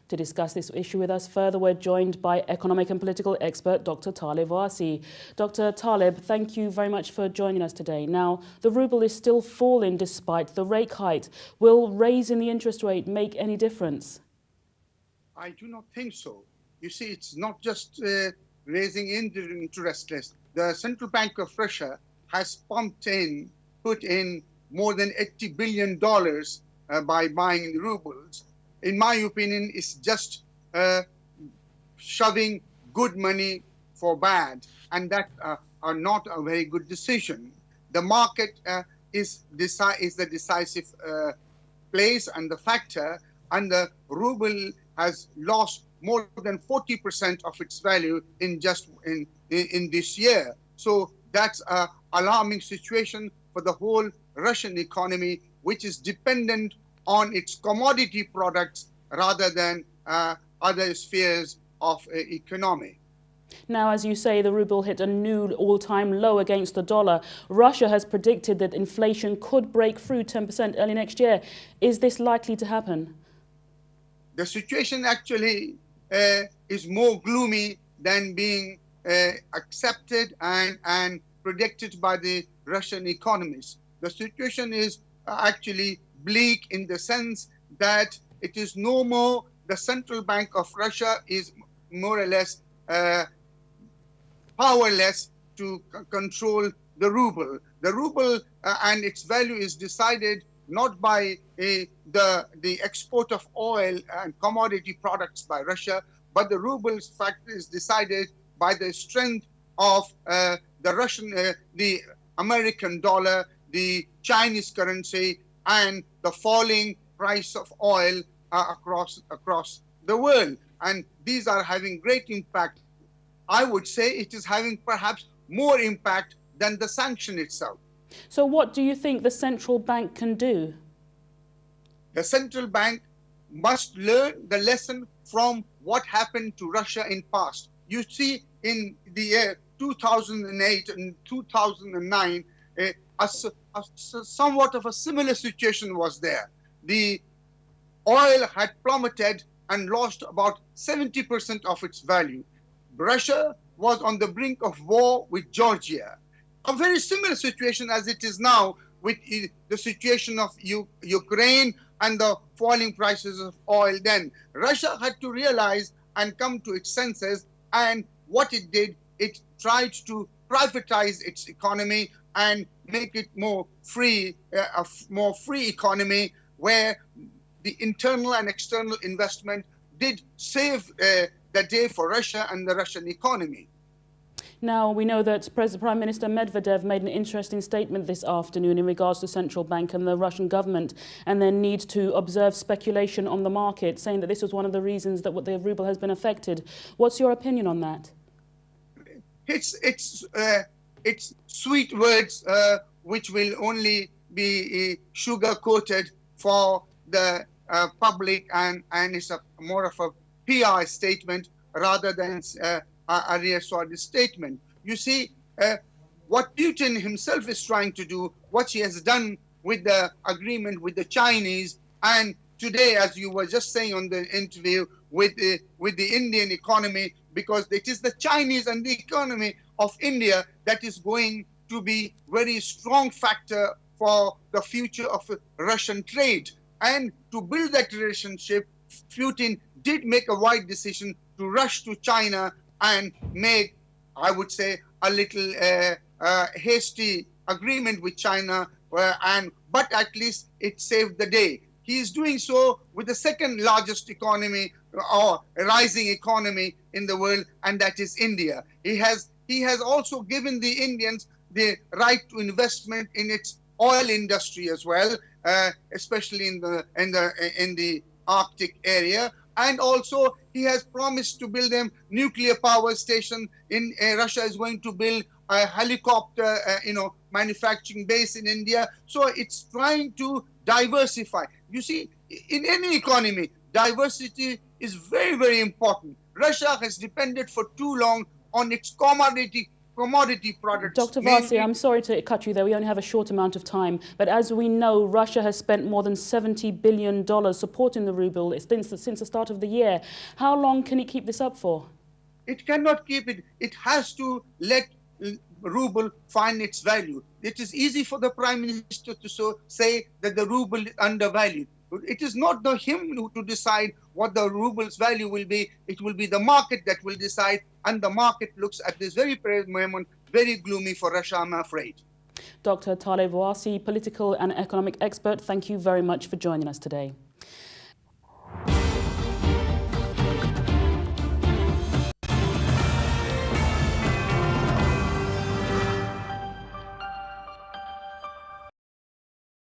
To discuss this issue with us further, we're joined by economic and political expert Dr. TALIB WARSI. Dr. TALIB, thank you very much for joining us today. Now, the ruble is still falling despite the rate hike. Will raising the interest rate make any difference? I do not think so. You see, it's not just raising interest rates. The Central Bank of Russia has put in more than $80 billion by buying the rubles. In my opinion, it's just shoving good money for bad, and that are not a very good decision. The market is the decisive place and the factor, and the ruble has lost more than 40% of its value in this year. So that's an alarming situation for the whole Russian economy, which is dependent on its commodity products rather than other spheres of economy. Now, as you say, the ruble hit a new all-time low against the dollar. Russia has predicted that inflation could break through 10% early next year. Is this likely to happen? The situation actually is more gloomy than being accepted and predicted by the Russian economists. The situation is actually bleak in the sense that it is no more, the Central Bank of Russia is more or less powerless to control the ruble. The ruble and its value is decided not by the export of oil and commodity products by Russia, but the ruble's factor is decided by the strength of the American dollar, the Chinese currency, and the falling price of oil across the world. And these are having great impact. I would say it is having perhaps more impact than the sanction itself. So what do you think the central bank can do? The central bank must learn the lesson from what happened to Russia in past. You see, in the year 2008 and 2009, somewhat of a similar situation was there. The oil had plummeted and lost about 70% of its value. Russia was on the brink of war with Georgia. A very similar situation as it is now with the situation of Ukraine and the falling prices of oil. Then Russia had to realize and come to its senses, and what it did, it tried to privatize its economy and make it more free, a more free economy where the internal and external investment did save the day for Russia and the Russian economy. Now, we know that Prime Minister Medvedev made an interesting statement this afternoon in regards to the central bank and the Russian government and their need to observe speculation on the market, saying that this was one of the reasons that the ruble has been affected. What's your opinion on that? It's sweet words which will only be sugar-coated for the public, and it's more of a PR statement rather than a real solid statement. You see, what Putin himself is trying to do, what he has done with the agreement with the Chinese, and today, as you were just saying on the interview, with the Indian economy, because it is the Chinese and the economy of India that is going to be very strong factor for the future of Russian trade. And to build that relationship, Putin did make a wide decision to rush to China and make, I would say, a little hasty agreement with China, but at least it saved the day. He is doing so with the second largest economy or rising economy in the world, and that is India. He has also given the Indians the right to investment in its oil industry as well, especially in the Arctic area. And also, he has promised to build them nuclear power station. In Russia is going to build a helicopter, manufacturing base in India. So it's trying to diversify. You see, in any economy, diversity is very, very important. Russia has depended for too long on its commodity commodity products. Dr. WARSI, I'm sorry to cut you there. We only have a short amount of time. But as we know, Russia has spent more than $70 billion supporting the ruble since the start of the year. How long can it keep this up for? It cannot keep it. It has to let ruble find its value. It is easy for the Prime Minister to say that the ruble is undervalued. It is not him to decide what the ruble's value will be. It will be the market that will decide, and the market looks at this very moment very gloomy for Russia, I'm afraid. Dr. TALIB WARSI, political and economic expert, thank you very much for joining us today.